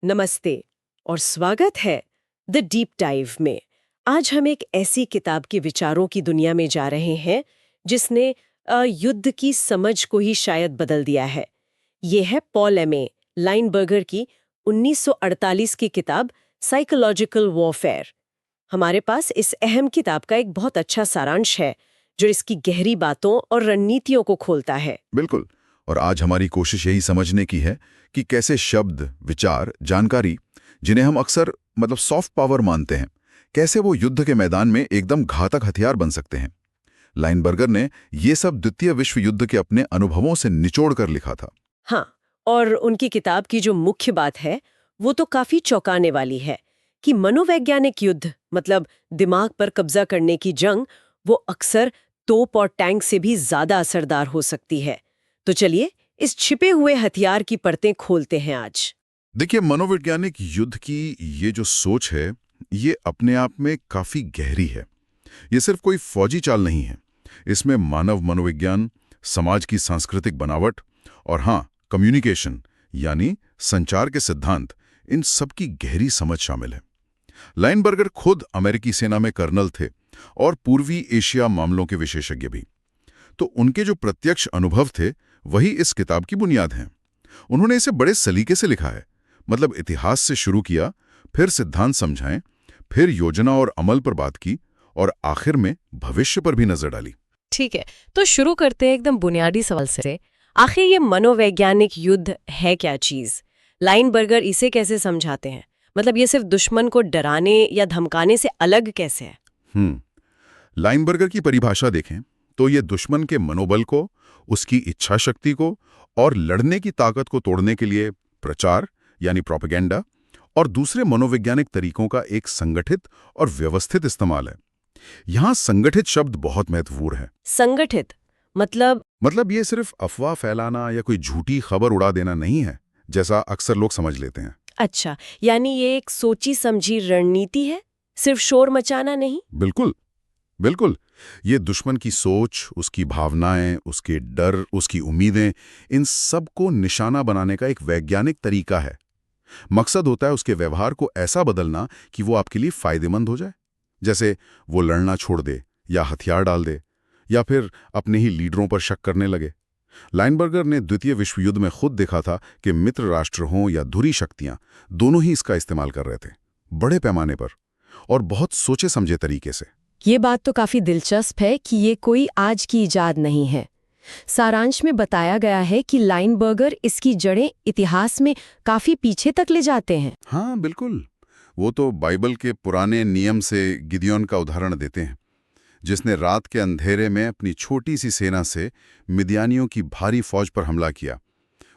नमस्ते और स्वागत है द डीप डाइव में। आज हम एक ऐसी किताब के विचारों की दुनिया में जा रहे हैं जिसने युद्ध की समझ को ही शायद बदल दिया है। ये है पॉल एमे लाइनबर्गर की 1948 की किताब साइकोलॉजिकल वॉरफेयर। हमारे पास इस अहम किताब का एक बहुत अच्छा सारांश है जो इसकी गहरी बातों और रणनीतियों को खोलता है। बिल्कुल। और आज हमारी कोशिश यही समझने की है कि कैसे शब्द, विचार, जानकारी, जिन्हें हम अक्सर सॉफ्ट पावर मानते हैं, कैसे वो युद्ध के मैदान में एकदम घातक हथियार बन सकते हैं। लाइनबर्गर ने ये सब द्वितीय विश्व युद्ध के अपने अनुभवों से निचोड़ कर लिखा था। हाँ, और उनकी किताब की जो मुख्य बात है वो तो काफी चौंकाने वाली है कि मनोवैज्ञानिक युद्ध दिमाग पर कब्जा करने की जंग वो अक्सर तोप और टैंक से भी ज्यादा असरदार हो सकती है। तो चलिए इस छिपे हुए हथियार की परतें खोलते हैं आज। देखिए, मनोवैज्ञानिक युद्ध की ये जो सोच है, ये अपने आप में काफी गहरी है। ये सिर्फ कोई फौजी चाल नहीं है। इसमें मानव मनोविज्ञान, समाज की सांस्कृतिक बनावट और कम्युनिकेशन यानी संचार के सिद्धांत, इन सब की गहरी समझ शामिल है। लाइनबर्गर खुद अमेरिकी सेना में कर्नल थे और पूर्वी एशिया मामलों के विशेषज्ञ भी। तो उनके जो प्रत्यक्ष अनुभव थे वही इस किताब की बुनियाद हैं। उन्होंने इसे बड़े सलीके से लिखा है। इतिहास से शुरू किया, फिर सिद्धांत समझाएं, फिर योजना और अमल पर बात की और आखिर में भविष्य पर भी नजर डाली। ठीक है, तो शुरू करते हैं एकदम बुनियादी सवाल से। आखिर ये मनोवैज्ञानिक युद्ध है क्या चीज? लाइनबर्गर इसे कैसे समझाते हैं? ये सिर्फ दुश्मन को डराने या धमकाने से अलग कैसे है? लाइनबर्गर की परिभाषा देखें तो ये दुश्मन के मनोबल को, उसकी इच्छा शक्ति को और लड़ने की ताकत को तोड़ने के लिए प्रचार यानी प्रोपेगेंडा और दूसरे मनोवैज्ञानिक तरीकों का एक संगठित और व्यवस्थित इस्तेमाल है। यहाँ संगठित शब्द बहुत महत्वपूर्ण है। संगठित मतलब ये सिर्फ अफवाह फैलाना या कोई झूठी खबर उड़ा देना नहीं है, जैसा अक्सर लोग समझ लेते हैं। अच्छा, यानी ये एक सोची समझी रणनीति है, सिर्फ शोर मचाना नहीं। बिल्कुल बिल्कुल। ये दुश्मन की सोच, उसकी भावनाएं, उसके डर, उसकी उम्मीदें, इन सब को निशाना बनाने का एक वैज्ञानिक तरीका है। मकसद होता है उसके व्यवहार को ऐसा बदलना कि वो आपके लिए फायदेमंद हो जाए। जैसे वो लड़ना छोड़ दे या हथियार डाल दे या फिर अपने ही लीडरों पर शक करने लगे। लाइनबर्गर ने द्वितीय विश्व युद्ध में खुद देखा था कि मित्र राष्ट्र हों या धुरी शक्तियां, दोनों ही इसका इस्तेमाल कर रहे थे, बड़े पैमाने पर और बहुत सोचे समझे तरीके से। ये बात तो काफी दिलचस्प है कि ये कोई आज की इजाद नहीं है। सारांश में बताया गया है कि लाइनबर्गर इसकी जड़ें इतिहास में काफी पीछे तक ले जाते हैं। हाँ बिल्कुल। वो तो बाइबल के पुराने नियम से गिदियोन का उदाहरण देते हैं, जिसने रात के अंधेरे में अपनी छोटी सी सेना से मिद्यानियों की भारी फौज पर हमला किया।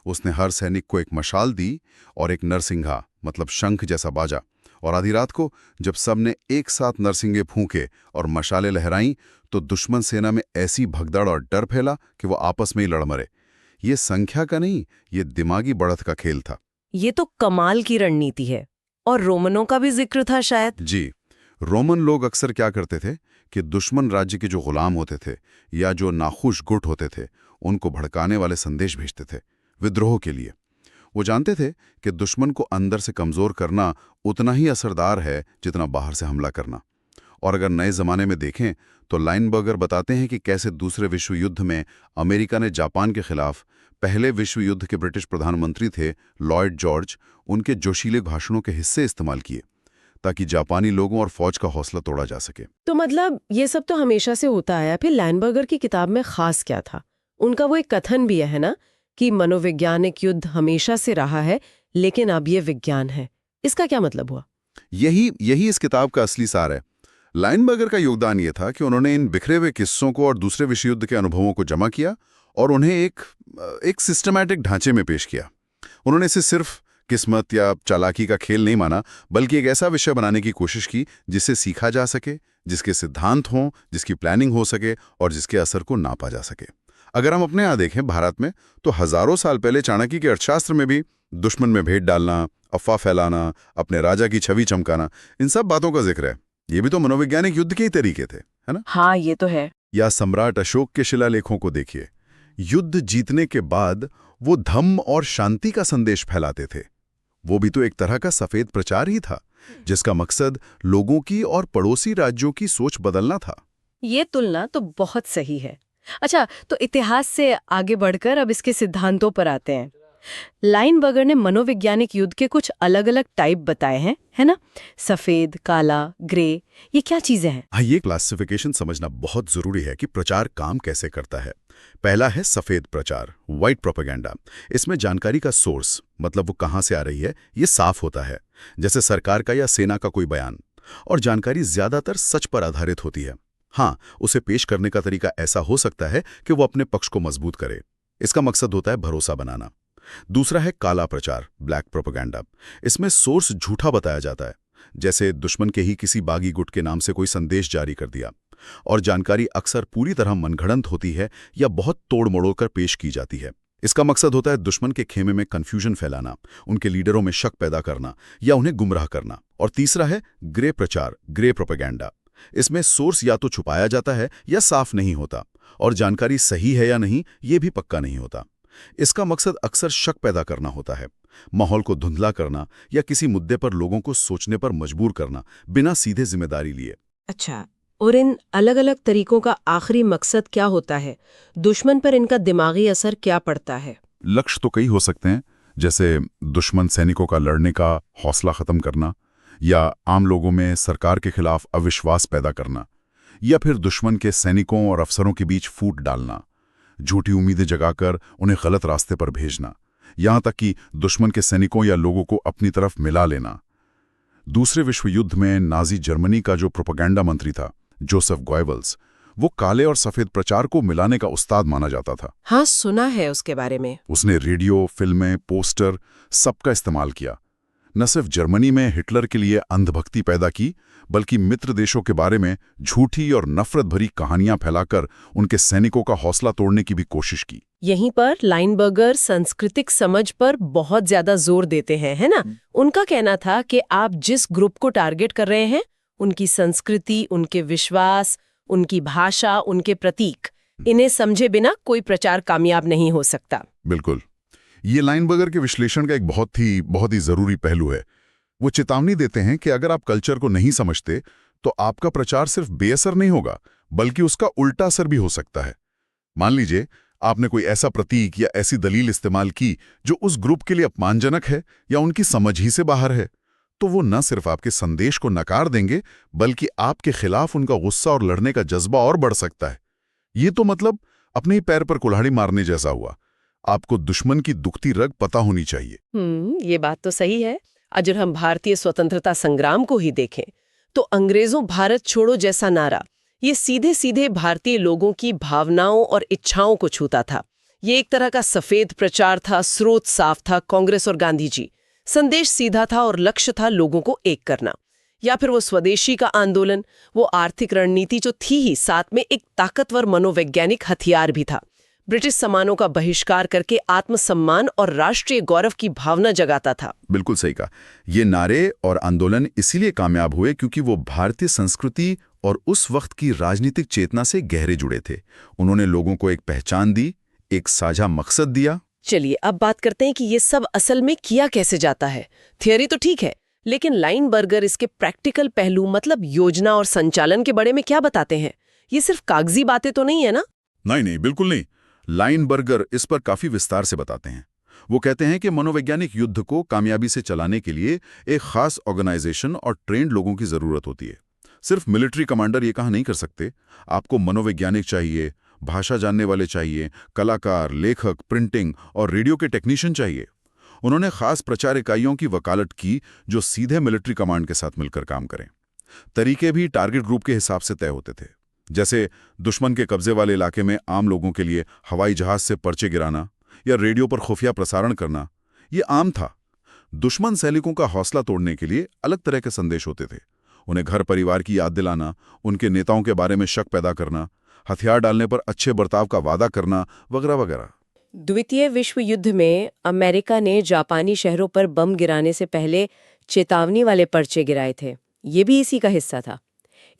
उसने हर सैनिक को एक मशाल दी और एक नरसिंघा शंख जैसा बाजा, और आधी रात को जब सबने एक साथ नरसिंगे फूंके और मशाले लहराईं तो दुश्मन सेना में ऐसी भगदड़ और डर फैला कि वो आपस में ही लड़ मरे। ये संख्या का नहीं, ये दिमागी बढ़त का खेल था। ये तो कमाल की रणनीति है। और रोमनों का भी जिक्र था शायद। जी, रोमन लोग अक्सर क्या करते थे कि दुश्मन राज्य के जो गुलाम होते थे या जो नाखुश गुट होते थे, उनको भड़काने वाले संदेश भेजते थे विद्रोह के लिए। वो जानते थे कि दुश्मन को अंदर से कमजोर करना उतना ही असरदार है जितना बाहर से हमला करना। और अगर नए जमाने में देखें तो लाइनबर्गर बताते हैं कि कैसे दूसरे विश्व युद्ध में अमेरिका ने जापान के खिलाफ, पहले विश्व युद्ध के ब्रिटिश प्रधानमंत्री थे लॉयड जॉर्ज, उनके जोशीले भाषणों के हिस्से इस्तेमाल किए ताकि जापानी लोगों और फौज का हौसला तोड़ा जा सके। तो ये सब तो हमेशा से होता आया, फिर लाइनबर्गर की किताब में खास क्या था? उनका वो एक कथन भी है ना कि मनोवैज्ञानिक युद्ध हमेशा से रहा है लेकिन अब ये विज्ञान है। इसका क्या मतलब हुआ? यही इस किताब का असली सार है। लाइनबर्गर का योगदान ये था कि उन्होंने इन बिखरे हुए किस्सों को और दूसरे विश्व युद्ध के अनुभवों को जमा किया और उन्हें एक सिस्टमैटिक ढांचे में पेश किया। उन्होंने इसे सिर्फ किस्मत या चालाकी का खेल नहीं माना, बल्कि एक ऐसा विषय बनाने की कोशिश की जिससे सीखा जा सके, जिसके सिद्धांत हों, जिसकी प्लानिंग हो सके और जिसके असर को नापा जा सके। अगर हम अपने यहाँ देखें भारत में, तो हजारों साल पहले चाणक्य के अर्थशास्त्र में भी दुश्मन में भेद डालना, अफवाह फैलाना, अपने राजा की छवि चमकाना, इन सब बातों का जिक्र है। ये भी तो मनोवैज्ञानिक युद्ध के ही तरीके थे, है ना? हाँ, ये तो है। या सम्राट अशोक के शिलालेखों को देखिए। युद्ध जीतने के बाद वो धम्म और शांति का संदेश फैलाते थे। वो भी तो एक तरह का सफेद प्रचार ही था, जिसका मकसद लोगों की और पड़ोसी राज्यों की सोच बदलना था। ये तुलना तो बहुत सही है। अच्छा, तो इतिहास से आगे बढ़कर अब इसके सिद्धांतों पर आते हैं। लाइनबर्गर ने मनोवैज्ञानिक युद्ध के कुछ अलग-अलग टाइप बताए हैं, है ना? सफेद, काला, ग्रे, ये क्या चीजें हैं? हाँ, ये क्लासिफिकेशन समझना बहुत जरूरी है कि प्रचार काम कैसे करता है। पहला है सफेद प्रचार, व्हाइट प्रोपेगेंडा। इसमें जानकारी का सोर्स, मतलब वो कहाँ से आ रही है, ये साफ होता है, जैसे सरकार का या सेना का कोई बयान। और जानकारी ज्यादातर सच पर आधारित होती है। हाँ, उसे पेश करने का तरीका ऐसा हो सकता है कि वो अपने पक्ष को मजबूत करे। इसका मकसद होता है भरोसा बनाना। दूसरा है काला प्रचार, ब्लैक प्रोपेगेंडा। इसमें सोर्स झूठा बताया जाता है, जैसे दुश्मन के ही किसी बागी गुट के नाम से कोई संदेश जारी कर दिया। और जानकारी अक्सर पूरी तरह मनगढ़ंत होती है या बहुत तोड़ मड़ोड़ कर पेश की जाती है। इसका मकसद होता है दुश्मन के खेमे में कंफ्यूजन फैलाना, उनके लीडरों में शक पैदा करना या उन्हें गुमराह करना। और तीसरा है ग्रे प्रचार, ग्रे प्रोपेगेंडा। इसमें सोर्स या तो छुपाया जाता है या साफ नहीं होता, और जानकारी सही है या नहीं ये भी पक्का नहीं होता। इसका मकसद अक्सर शक पैदा करना होता है, माहौल को धुंधला करना या किसी मुद्दे पर लोगों को सोचने पर मजबूर करना, बिना सीधे जिम्मेदारी लिए। अच्छा, और इन अलग-अलग तरीकों का आखिरी मकसद क्या होता है? दुश्मन पर इनका दिमागी असर क्या पड़ता है? लक्ष्य तो कई हो सकते हैं, जैसे दुश्मन सैनिकों का लड़ने का हौसला खत्म करना, या आम लोगों में सरकार के खिलाफ अविश्वास पैदा करना, या फिर दुश्मन के सैनिकों और अफसरों के बीच फूट डालना, झूठी उम्मीदें जगाकर उन्हें गलत रास्ते पर भेजना, यहां तक कि दुश्मन के सैनिकों या लोगों को अपनी तरफ मिला लेना। दूसरे विश्व युद्ध में नाजी जर्मनी का जो प्रोपेगेंडा मंत्री था, जोसेफ गोएबल्स, वो काले और सफेद प्रचार को मिलाने का उस्ताद माना जाता था। हाँ, सुना है उसके बारे में। उसने रेडियो, फिल्में, पोस्टर सबका इस्तेमाल किया। न सिर्फ जर्मनी में हिटलर के लिए अंधभक्ति पैदा की, बल्कि मित्र देशों के बारे में झूठी और नफरत भरी कहानियां फैलाकर उनके सैनिकों का हौसला तोड़ने की भी कोशिश की। यहीं पर लाइनबर्गर सांस्कृतिक समझ पर बहुत ज्यादा जोर देते हैं, है ना? उनका कहना था कि आप जिस ग्रुप को टारगेट कर रहे हैं, उनकी संस्कृति, उनके विश्वास, उनकी भाषा, उनके प्रतीक, इन्हें समझे बिना कोई प्रचार कामयाब नहीं हो सकता। बिल्कुल, ये लाइनबर्गर के विश्लेषण का एक बहुत ही जरूरी पहलू है। वो चेतावनी देते हैं कि अगर आप कल्चर को नहीं समझते तो आपका प्रचार सिर्फ बेअसर नहीं होगा, बल्कि उसका उल्टा असर भी हो सकता है। मान लीजिए आपने कोई ऐसा प्रतीक या ऐसी दलील इस्तेमाल की जो उस ग्रुप के लिए अपमानजनक है या उनकी समझ ही से बाहर है, तो वो न सिर्फ आपके संदेश को नकार देंगे, बल्कि आपके खिलाफ उनका गुस्सा और लड़ने का जज्बा और बढ़ सकता है। ये तो मतलब अपने ही पैर पर कुल्हाड़ी मारने जैसा हुआ। आपको दुश्मन की दुखती रग पता होनी चाहिए। ये बात तो सही है। अगर हम भारतीय स्वतंत्रता संग्राम को ही देखें, तो अंग्रेजों भारत छोड़ो जैसा नारा, ये सीधे सीधे भारतीय लोगों की भावनाओं और इच्छाओं को छूता था। ये एक तरह का सफेद प्रचार था, स्रोत साफ था, कांग्रेस और गांधी जी। संदेश सीधा था और लक्ष्य था लोगों को एक करना। या फिर वो स्वदेशी का आंदोलन, वो आर्थिक रणनीति जो थी ही, साथ में एक ताकतवर मनोवैज्ञानिक हथियार भी था। ब्रिटिश सामानों का बहिष्कार करके आत्मसम्मान और राष्ट्रीय गौरव की भावना जगाता था। बिल्कुल सही कहा। ये नारे और आंदोलन इसीलिए कामयाब हुए क्योंकि वो भारतीय संस्कृति और उस वक्त की राजनीतिक चेतना से गहरे जुड़े थे। उन्होंने लोगों को एक पहचान दी, एक साझा मकसद दिया। चलिए अब बात करते हैं कि ये सब असल में किया कैसे जाता है। थियोरी तो ठीक है, लेकिन लाइनबर्गर इसके प्रैक्टिकल पहलू, मतलब योजना और संचालन के बारे में क्या बताते हैं? ये सिर्फ कागजी बातें तो नहीं है ना? नहीं, बिल्कुल नहीं। लाइनबर्गर इस पर काफी विस्तार से बताते हैं। वो कहते हैं कि मनोवैज्ञानिक युद्ध को कामयाबी से चलाने के लिए एक खास ऑर्गेनाइजेशन और ट्रेंड लोगों की जरूरत होती है। सिर्फ मिलिट्री कमांडर ये कहा नहीं कर सकते। आपको मनोवैज्ञानिक चाहिए, भाषा जानने वाले चाहिए, कलाकार, लेखक, प्रिंटिंग और रेडियो के टेक्नीशियन चाहिए। उन्होंने खास प्रचार इकाइयों की वकालत की जो सीधे मिलिट्री कमांड के साथ मिलकर काम करें। तरीके भी टारगेट ग्रुप के हिसाब से तय होते थे, जैसे दुश्मन के कब्जे वाले इलाके में आम लोगों के लिए हवाई जहाज से पर्चे गिराना या रेडियो पर खुफिया प्रसारण करना। ये आम था। दुश्मन सैनिकों का हौसला तोड़ने के लिए अलग तरह के संदेश होते थे। उन्हें घर परिवार की याद दिलाना, उनके नेताओं के बारे में शक पैदा करना, हथियार डालने पर अच्छे बर्ताव का वादा करना, वगैरह वगैरह। द्वितीय विश्व युद्ध में अमेरिका ने जापानी शहरों पर बम गिराने से पहले चेतावनी वाले पर्चे गिराए थे। ये भी इसी का हिस्सा था।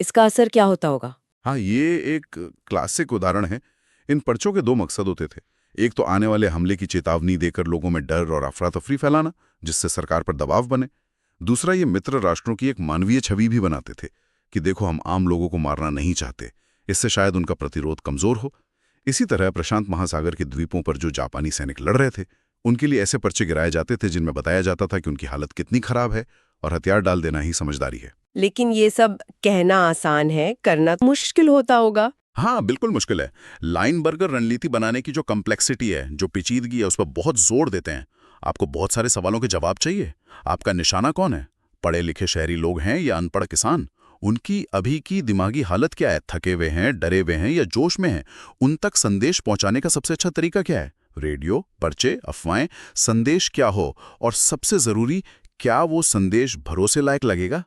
इसका असर क्या होता होगा? हाँ, ये एक क्लासिक उदाहरण है। इन पर्चों के दो मकसद होते थे। एक तो आने वाले हमले की चेतावनी देकर लोगों में डर और अफरा तफरी फैलाना, जिससे सरकार पर दबाव बने। दूसरा, ये मित्र राष्ट्रों की एक मानवीय छवि भी बनाते थे कि देखो हम आम लोगों को मारना नहीं चाहते, इससे शायद उनका प्रतिरोध कमजोर हो। इसी तरह प्रशांत महासागर के द्वीपों पर जो जापानी सैनिक लड़ रहे थे, उनके लिए ऐसे पर्चे गिराए जाते थे जिनमें बताया जाता था कि उनकी हालत कितनी खराब है और हथियार डाल देना ही समझदारी है। लेकिन ये सब कहना आसान है, करना मुश्किल होता होगा। हाँ, बिल्कुल मुश्किल है। लाइनबर्गर रणनीति बनाने की जो कम्प्लेक्सिटी है, जो पेचीदगी है, उस पर बहुत जोर देते हैं। आपको बहुत सारे सवालों के जवाब चाहिए। आपका निशाना कौन है? पढ़े लिखे शहरी लोग हैं या अनपढ़ किसान? उनकी अभी की दिमागी हालत क्या है? थके हुए हैं, डरे हुए हैं या जोश में हैं? उन तक संदेश पहुंचाने का सबसे अच्छा तरीका क्या है? रेडियो, पर्चे, अफवाहें? संदेश क्या हो, और सबसे जरूरी, क्या वो संदेश भरोसे लायक लगेगा?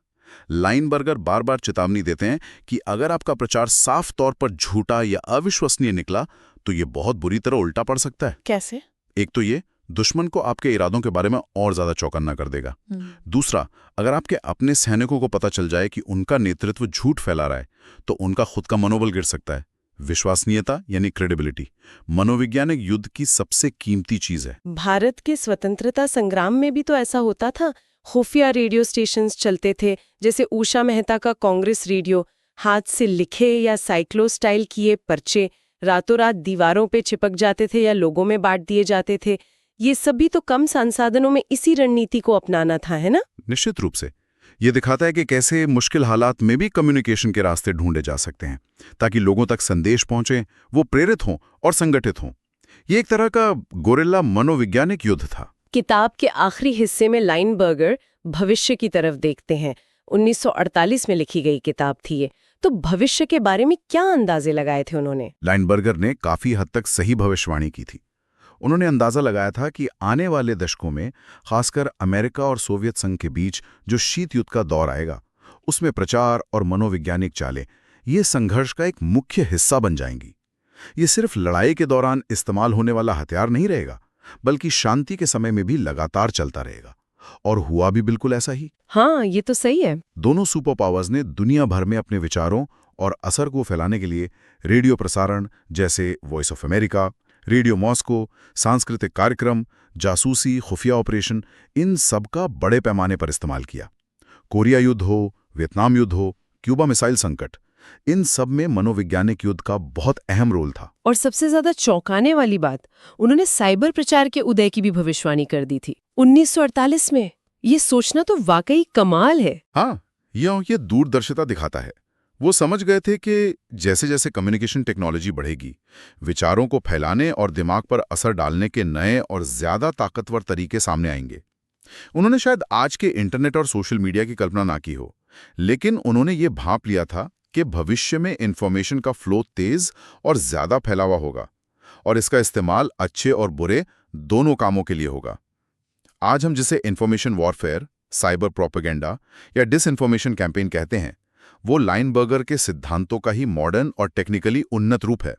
लाइनबर्गर बार बार चेतावनी देते हैं कि अगर आपका प्रचार साफ तौर पर झूठा या अविश्वसनीय निकला तो ये बहुत बुरी तरह उल्टा पड़ सकता है। कैसे? एक तो ये दुश्मन को आपके इरादों के बारे में और ज्यादा चौकन्ना कर देगा। दूसरा, अगर आपके अपने सैनिकों को पता चल जाए कि उनका नेतृत्व झूठ फैला रहा है तो उनका खुद का मनोबल गिर सकता है। विश्वसनीयता यानी क्रेडिबिलिटी मनोवैज्ञानिक युद्ध की सबसे कीमती चीज है। भारत के स्वतंत्रता संग्राम में भी तो ऐसा होता था। खुफिया रेडियो स्टेशंस चलते थे, जैसे उषा मेहता का कांग्रेस रेडियो। हाथ से लिखे या साइक्लो स्टाइल किए पर्चे रातों रात दीवारों पे चिपक जाते थे या लोगों में बांट दिए जाते थे। ये सब भी तो कम संसाधनों में इसी रणनीति को अपनाना था, है ना? निश्चित रूप से। ये दिखाता है कि कैसे मुश्किल हालात में भी कम्युनिकेशन के रास्ते ढूंढे जा सकते हैं ताकि लोगों तक संदेश पहुंचे, वो प्रेरित हों और संगठित हों। ये एक तरह का गोरिल्ला मनोवैज्ञानिक युद्ध था। किताब के आखिरी हिस्से में लाइनबर्गर भविष्य की तरफ देखते हैं। 1948 में लिखी गई किताब थी ये। तो भविष्य के बारे में क्या अंदाजे लगाए थे उन्होंने? लाइनबर्गर ने काफी हद तक सही भविष्यवाणी की थी। उन्होंने अंदाजा लगाया था कि आने वाले दशकों में खासकर अमेरिका और सोवियत संघ के बीच जो शीत युद्ध का दौर आएगा, उसमें प्रचार और मनोवैज्ञानिक चालें ये संघर्ष का एक मुख्य हिस्सा बन जाएंगी। ये सिर्फ लड़ाई के दौरान इस्तेमाल होने वाला हथियार नहीं रहेगा, बल्कि शांति के समय में भी लगातार चलता रहेगा। और हुआ भी बिल्कुल ऐसा ही। हाँ, ये तो सही है। दोनों सुपर पावर्स ने दुनिया भर में अपने विचारों और असर को फैलाने के लिए रेडियो प्रसारण जैसे voice of America, radio Moscow, सांस्कृतिक कार्यक्रम, जासूसी, खुफिया ऑपरेशन, इन सब का बड़े पैमाने पर इस्तेमाल किया। कोरिया युद्ध हो, वियतनाम युद्ध हो, क्यूबा मिसाइल संकट, इन सब में मनोवैज्ञानिक युद्ध का बहुत अहम रोल था। और सबसे ज्यादा चौंकाने वाली बात, उन्होंने साइबर प्रचार के उदय की भी भविष्यवाणी कर दी थी 1948 में। ये सोचना तो वाकई कमाल है। हाँ, ये दूरदर्शिता दिखाता है। वो समझ गए थे कि जैसे जैसे कम्युनिकेशन टेक्नोलॉजी बढ़ेगी, विचारों को फैलाने और दिमाग पर असर डालने के नए और ज्यादा ताकतवर तरीके सामने आएंगे। उन्होंने शायद आज के इंटरनेट और सोशल मीडिया की कल्पना ना की हो, लेकिन उन्होंने ये भांप लिया था कि भविष्य में इंफॉर्मेशन का फ्लो तेज और ज्यादा फैला हुआ होगा और इसका इस्तेमाल अच्छे और बुरे दोनों कामों के लिए होगा। आज हम जिसे इंफॉर्मेशन वॉरफेयर, साइबर प्रोपेगेंडा या डिसइंफॉर्मेशन कैंपेन कहते हैं, वो लाइनबर्गर के सिद्धांतों का ही मॉडर्न और टेक्निकली उन्नत रूप है।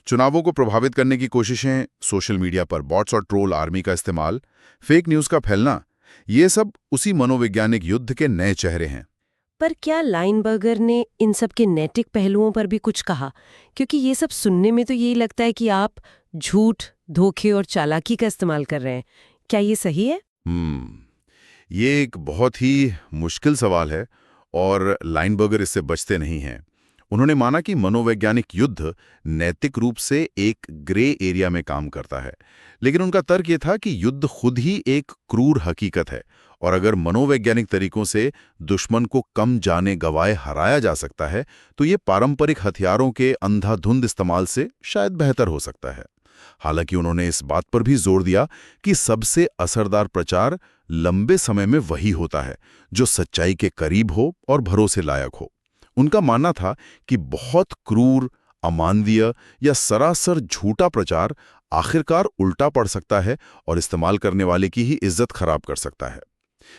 चुनावों को प्रभावित करने की कोशिशें, सोशल मीडिया पर बॉट्स और ट्रोल आर्मी का इस्तेमाल, फेक न्यूज का फैलना, ये सब उसी मनोवैज्ञानिक युद्ध के नए चेहरे हैं। पर क्या लाइनबर्गर ने इन सब के नैतिक पहलुओं पर भी कुछ कहा? क्योंकि ये सब सुनने में तो यही लगता है कि आप झूठ, धोखे और चालाकी का इस्तेमाल कर रहे हैं। क्या ये सही है? ये एक बहुत ही मुश्किल सवाल है और लाइनबर्गर इससे बचते नहीं हैं। उन्होंने माना कि मनोवैज्ञानिक युद्ध नैतिक रूप से एक ग्रे एरिया में काम करता है, लेकिन उनका तर्क ये था कि युद्ध खुद ही एक क्रूर हकीकत है और अगर मनोवैज्ञानिक तरीकों से दुश्मन को कम जाने गंवाए हराया जा सकता है तो ये पारंपरिक हथियारों के अंधाधुंध इस्तेमाल से शायद बेहतर हो सकता है। हालांकि उन्होंने इस बात पर भी जोर दिया कि सबसे असरदार प्रचार लंबे समय में वही होता है जो सच्चाई के करीब हो और भरोसे लायक हो। उनका मानना था कि बहुत क्रूर, अमानवीय या सरासर झूठा प्रचार आखिरकार उल्टा पड़ सकता है और इस्तेमाल करने वाले की ही इज्जत खराब कर सकता है।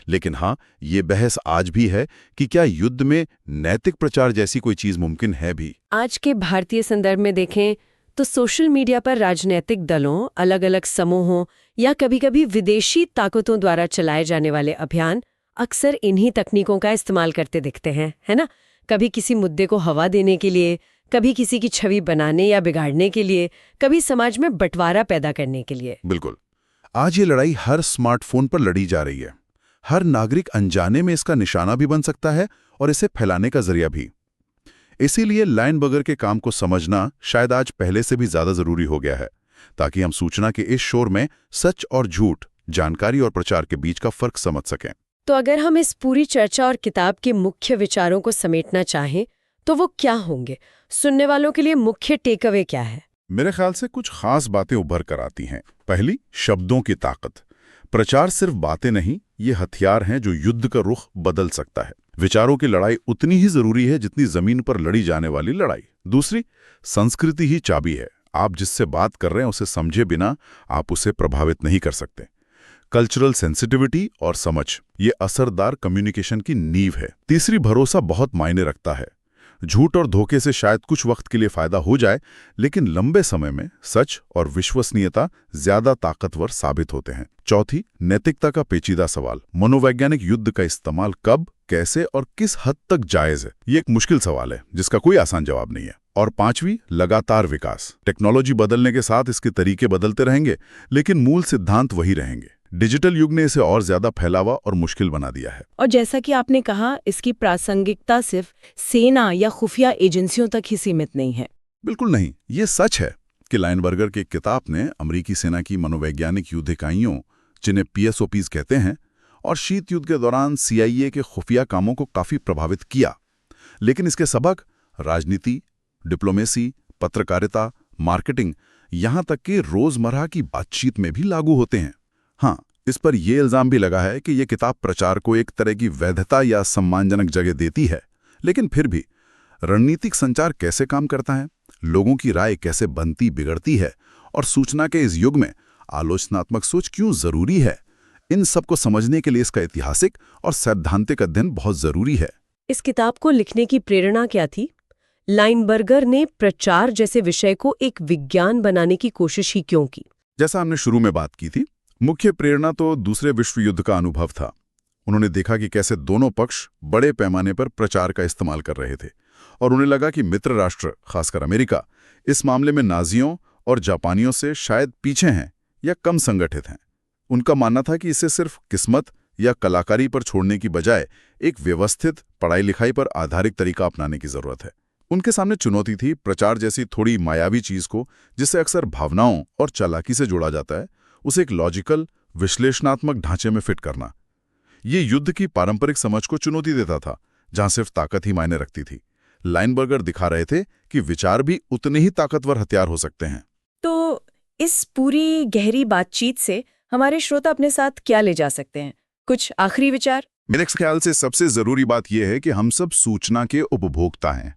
लेकिन हाँ, ये बहस आज भी है कि क्या युद्ध में नैतिक प्रचार जैसी कोई चीज मुमकिन है भी। आज के भारतीय संदर्भ में देखें तो सोशल मीडिया पर राजनीतिक दलों, अलग अलग समूहों या कभी-कभी विदेशी ताकतों द्वारा चलाए जाने वाले अभियान अक्सर इन्हीं तकनीकों का इस्तेमाल करते दिखते हैं, है ना? कभी किसी मुद्दे को हवा देने के लिए, कभी किसी की छवि बनाने या बिगाड़ने के लिए, कभी समाज में बंटवारा पैदा करने के लिए। बिल्कुल। आज ये लड़ाई हर स्मार्टफोन पर लड़ी जा रही है। हर नागरिक अनजाने में इसका निशाना भी बन सकता है और इसे फैलाने का जरिया भी। इसीलिए लाइनबर्गर के काम को समझना शायद आज पहले से भी ज्यादा जरूरी हो गया है, ताकि हम सूचना के इस शोर में सच और झूठ, जानकारी और प्रचार के बीच का फर्क समझ सकें। तो अगर हम इस पूरी चर्चा और किताब के मुख्य विचारों को समेटना चाहें, तो वो क्या होंगे? सुनने वालों के लिए मुख्य टेकअवे क्या है? मेरे ख्याल से कुछ खास बातें उभर कर आती हैं। पहली, शब्दों की ताकत। प्रचार सिर्फ बातें नहीं, ये हथियार हैं जो युद्ध का रुख बदल सकता है। विचारों की लड़ाई उतनी ही जरूरी है जितनी जमीन पर लड़ी जाने वाली लड़ाई। दूसरी, संस्कृति ही चाबी है। आप जिससे बात कर रहे हैं उसे समझे बिना आप उसे प्रभावित नहीं कर सकते। कल्चरल सेंसिटिविटी और समझ, ये असरदार कम्युनिकेशन की नींव है। तीसरी, भरोसा बहुत मायने रखता है। झूठ और धोखे से शायद कुछ वक्त के लिए फायदा हो जाए, लेकिन लंबे समय में सच और विश्वसनीयता ज्यादा ताकतवर साबित होते हैं। चौथी, नैतिकता का पेचीदा सवाल। मनोवैज्ञानिक युद्ध का इस्तेमाल कब, कैसे और किस हद तक जायज है, ये एक मुश्किल सवाल है जिसका कोई आसान जवाब नहीं है। और पांचवी, लगातार विकास। टेक्नोलॉजी बदलने के साथ इसके तरीके बदलते रहेंगे, लेकिन मूल सिद्धांत वही रहेंगे। डिजिटल युग ने इसे और ज्यादा फैलावा और मुश्किल बना दिया है। और जैसा कि आपने कहा, इसकी प्रासंगिकता सिर्फ सेना या खुफिया एजेंसियों तक ही सीमित नहीं है। बिल्कुल नहीं। ये सच है कि लाइनबर्गर की किताब ने अमेरिकी सेना की मनोवैज्ञानिक युद्ध इकाइयों, जिन्हें PSOPs कहते हैं, और शीत युद्ध के दौरान CIA के खुफिया कामों को काफी प्रभावित किया। लेकिन इसके सबक राजनीति, डिप्लोमेसी, पत्रकारिता, मार्केटिंग, यहां तक कि रोजमर्रा की बातचीत में भी लागू होते हैं। हाँ, इस पर यह इल्जाम भी लगा है कि यह किताब प्रचार को एक तरह की वैधता या सम्मानजनक जगह देती है। लेकिन फिर भी रणनीतिक संचार कैसे काम करता है, लोगों की राय कैसे बनती बिगड़ती है, और सूचना के इस युग में आलोचनात्मक सोच क्यों जरूरी है, इन सब को समझने के लिए इसका ऐतिहासिक और सैद्धांतिक अध्ययन बहुत जरूरी है। इस किताब को लिखने की प्रेरणा क्या थी? लाइनबर्गर ने प्रचार जैसे विषय को एक विज्ञान बनाने की कोशिश ही क्यों की? जैसा हमने शुरू में बात की थी, मुख्य प्रेरणा तो दूसरे विश्व युद्ध का अनुभव था। उन्होंने देखा कि कैसे दोनों पक्ष बड़े पैमाने पर प्रचार का इस्तेमाल कर रहे थे, और उन्हें लगा कि मित्र राष्ट्र, खासकर अमेरिका, इस मामले में नाजियों और जापानियों से शायद पीछे हैं या कम संगठित हैं। उनका मानना था कि इसे सिर्फ किस्मत या कलाकारी पर छोड़ने की बजाय एक व्यवस्थित पढ़ाई लिखाई पर आधारित तरीका अपनाने की जरूरत है। उनके सामने चुनौती थी प्रचार जैसी थोड़ी मायावी चीज को, जिसे अक्सर भावनाओं और चालाकी से जोड़ा जाता है, उसे एक लॉजिकल, विश्लेषणात्मक ढांचे में फिट करना। ये युद्ध की पारंपरिक समझ को चुनौती देता था, जहां सिर्फ ताकत ही मायने रखती थी। लाइनबर्गर दिखा रहे थे कि विचार भी उतने ही ताकतवर हथियार हो सकते हैं। तो इस पूरी गहरी बातचीत से हमारे श्रोता अपने साथ क्या ले जा सकते हैं? कुछ आखिरी विचार? मेरे ख्याल से सबसे जरूरी बात यह है कि हम सब सूचना के उपभोक्ता हैं,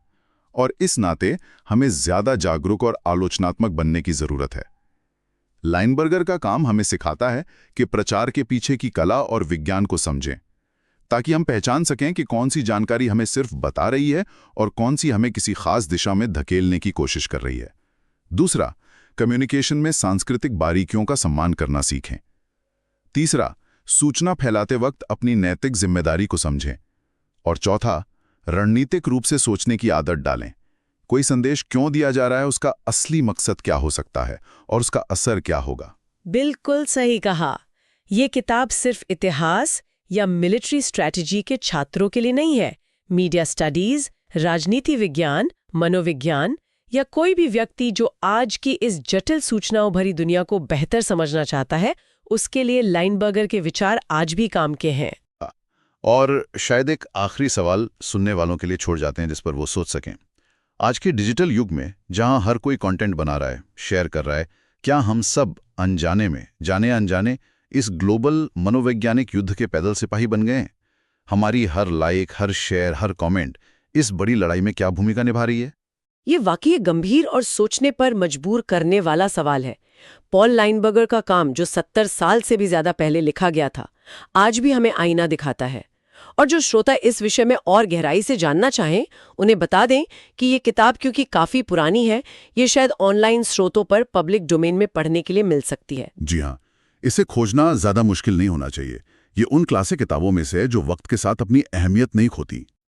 और इस नाते हमें ज्यादा जागरूक और आलोचनात्मक बनने की जरूरत है। लाइनबर्गर का काम हमें सिखाता है कि प्रचार के पीछे की कला और विज्ञान को समझें, ताकि हम पहचान सकें कि कौन सी जानकारी हमें सिर्फ बता रही है और कौन सी हमें किसी खास दिशा में धकेलने की कोशिश कर रही है। दूसरा, कम्युनिकेशन में सांस्कृतिक बारीकियों का सम्मान करना सीखें। तीसरा, सूचना फैलाते वक्त अपनी नैतिक जिम्मेदारी को समझें। और चौथा, रणनीतिक रूप से सोचने की आदत डालें। कोई संदेश क्यों दिया जा रहा है, उसका असली मकसद क्या हो सकता है और उसका असर क्या होगा। बिल्कुल सही कहा। ये किताब सिर्फ इतिहास या मिलिट्री स्ट्रैटेजी के छात्रों के लिए नहीं है। मीडिया स्टडीज, राजनीति विज्ञान, मनोविज्ञान या कोई भी व्यक्ति जो आज की इस जटिल सूचनाओं भरी दुनिया को बेहतर समझना चाहता है, उसके लिए लाइनबर्गर के विचार आज भी काम के हैं। और शायद एक आखिरी सवाल सुनने वालों के लिए छोड़ जाते हैं जिस पर वो सोच सकें। आज के डिजिटल युग में जहां हर कोई कंटेंट बना रहा है, शेयर कर रहा है, क्या हम सब अनजाने में, जाने अनजाने, इस ग्लोबल मनोवैज्ञानिक युद्ध के पैदल सिपाही बन गए हैं? हमारी हर लाइक, हर शेयर, हर कमेंट इस बड़ी लड़ाई में क्या भूमिका निभा रही है? ये वाकई गंभीर और सोचने पर मजबूर करने वाला सवाल है। पॉल लाइनबर्गर का काम, जो 70 साल से भी ज्यादा पहले लिखा गया था, आज भी हमें आईना दिखाता है। और जो श्रोता इस विषय में और गहराई से जानना चाहें, उन्हें बता दें कि ये किताब क्योंकि काफी पुरानी है, ये शायद ऑनलाइन स्रोतों पर पब्लिक डोमेन में पढ़ने के लिए मिल सकती है। जी हाँ, इसे खोजना ज्यादा मुश्किल नहीं होना चाहिए। ये उन क्लासिक किताबों में से है जो वक्त के साथ अपनी अहमियत नहीं खोती।